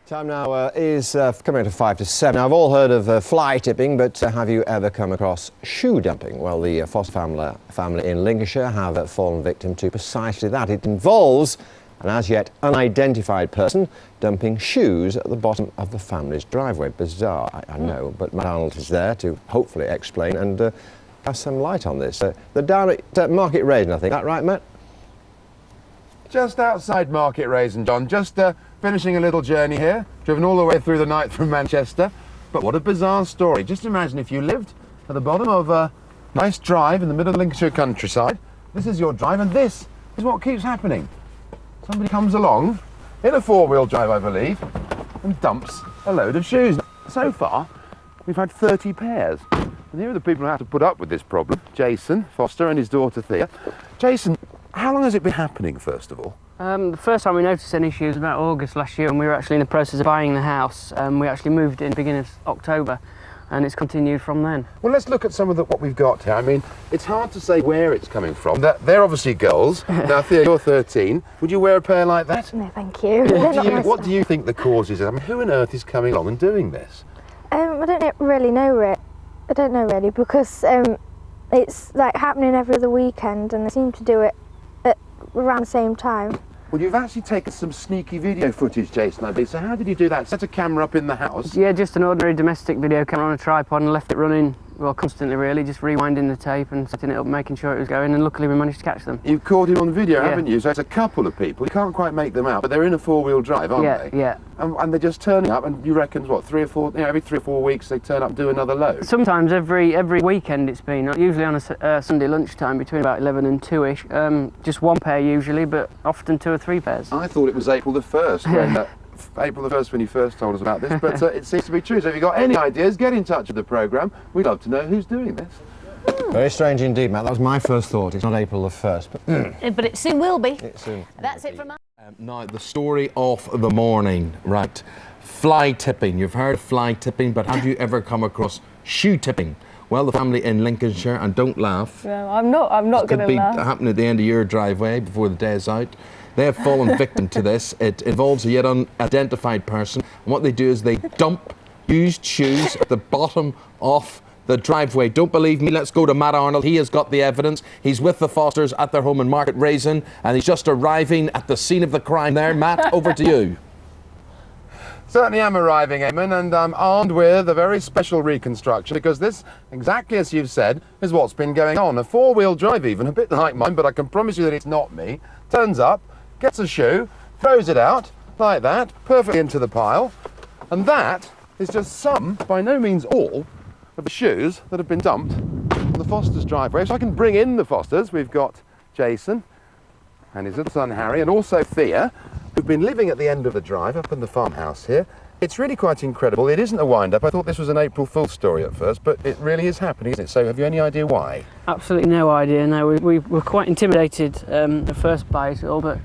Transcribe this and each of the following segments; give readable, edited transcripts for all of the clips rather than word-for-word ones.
Time now is coming to 5 to 7. Now, I've all heard of fly tipping, but have you ever come across shoe dumping? Well, the Foster family in Lincolnshire have fallen victim to precisely that. It involves an as yet unidentified person dumping shoes at the bottom of the family's driveway. Bizarre, I know, but Matt Arnold is there to hopefully explain and cast some light on this. They're down at Market Raisin, I think. Is that right, Matt? Just outside Market Raisin, John. Just finishing a little journey here. Driven all the way through the night from Manchester. But what a bizarre story. Just imagine if you lived at the bottom of a nice drive in the middle of the Lincolnshire countryside. This is your drive, and this is what keeps happening. Somebody comes along, in a four-wheel drive, I believe, and dumps a load of shoes. So far, we've had 30 pairs. And here are the people who have to put up with this problem. Jason Foster and his daughter Thea. Jason, how long has it been happening, first of all? The first time we noticed any issues was about August last year, and we were actually in the process of buying the house. We actually moved in the beginning of October, and it's continued from then. Well, let's look at some of what we've got here. I mean, it's hard to say where it's coming from. They're obviously girls. Now, Thea, you're 13. Would you wear a pair like that? No, thank you. What do you think the cause is? I mean, who on earth is coming along and doing this? I don't really know it. I don't know really, because it's like happening every other weekend, and they seem to do it at around the same time. Well, you've actually taken some sneaky video footage, Jason, I believe. So how did you do that? Set a camera up in the house? Yeah, just an ordinary domestic video camera on a tripod, and left it running, well, constantly really, just rewinding the tape and setting it up, making sure it was going, and luckily we managed to catch them. You've caught him on video, haven't you? So it's a couple of people. You can't quite make them out, but they're in a four-wheel drive, aren't they? Yeah. And they're just turning up, and you reckon, what, 3 or 4, every 3 or 4 weeks they turn up and do another load? Sometimes every weekend it's been, usually on a Sunday lunchtime between about 11 and 2ish. Just one pair usually, but often 2 or 3 pairs. I thought it was April the 1st, when, April the 1st when you first told us about this, but it seems to be true. So if you've got any ideas, get in touch with the programme. We'd love to know who's doing this. Very strange indeed, Matt. That was my first thought. It's not April the 1st, but it soon will be. It soon. That's it from us. Now, the story of the morning, right? Fly tipping. You've heard of fly tipping, but have you ever come across shoe tipping? Well, the family in Lincolnshire, and don't laugh. No, I'm not going to laugh. Could be happening at the end of your driveway before the day is out. They have fallen victim to this. It involves a yet unidentified person. And what they do is they dump used shoes at the bottom of the driveway. Don't believe me? Let's go to Matt Arnold. He has got the evidence. He's with the Fosters at their home in Market Raisin, and he's just arriving at the scene of the crime there. Matt, over to you. Certainly am arriving, Eamon, and I'm armed with a very special reconstruction, because this, exactly as you've said, is what's been going on. A four-wheel drive even, a bit like mine, but I can promise you that it's not me. Turns up, gets a shoe, throws it out, like that, perfectly into the pile, and that is just some, by no means all, of the shoes that have been dumped on the Fosters' driveway. So I can bring in the Fosters. We've got Jason and his little son Harry, and also Thea, who've been living at the end of the drive up in the farmhouse here. It's really quite incredible. It isn't a wind-up. I thought this was an April Fool's story at first, but it really is happening, isn't it? So have you any idea why? Absolutely no idea. No, we were quite intimidated at first by it all, but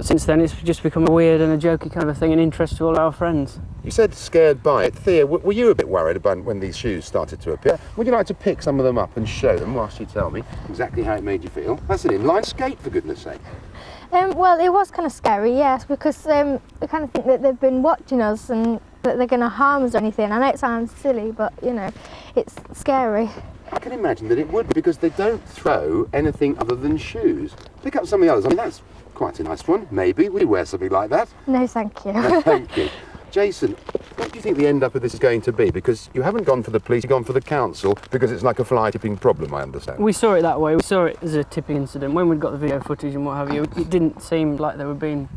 since then it's just become a weird and a jokey kind of a thing, and interest to all our friends. You said scared by it. Thea, were you a bit worried about when these shoes started to appear? Would you like to pick some of them up and show them whilst you tell me exactly how it made you feel? That's an inline skate, for goodness sake. Well, it was kind of scary, yes, because I kind of think that they've been watching us and that they're going to harm us or anything. I know it sounds silly, but, you know, it's scary. I can imagine that it would, because they don't throw anything other than shoes. Pick up some of the others. I mean, that's quite a nice one. Maybe. Would you wear something like that? No, thank you. No, thank you. Jason, what do you think the end up of this is going to be? Because you haven't gone for the police, you've gone for the council, because it's like a fly tipping problem, I understand. We saw it that way. We saw it as a tipping incident. When we got the video footage and what have you, it didn't seem like they were being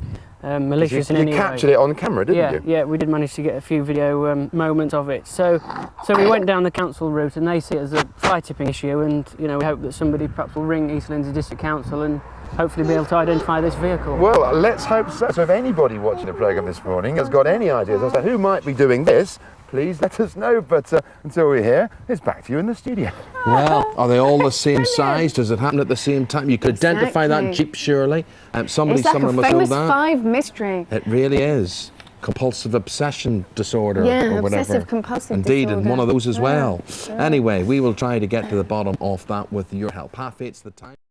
malicious in any way. You captured it on camera, didn't you? Yeah, we did manage to get a few video moments of it. So we went down the council route, and they see it as a fly tipping issue, and you know, we hope that somebody perhaps will ring East Lindsey District Council and hopefully be able to identify this vehicle. Well, let's hope so. So if anybody watching the programme this morning has got any ideas as to who might be doing this, please let us know. But until we're here, it's back to you in the studio. Well, are they all the same size? Does it happen at the same time? You could identify that Jeep, surely. Somebody it's like somewhere a must know famous that. 5 mystery. It really is. Compulsive obsession disorder, Yeah, or whatever. obsessive compulsive Indeed, disorder. and one of those as well. Sure. Anyway, we will try to get to the bottom of that with your help. 8:30 the time.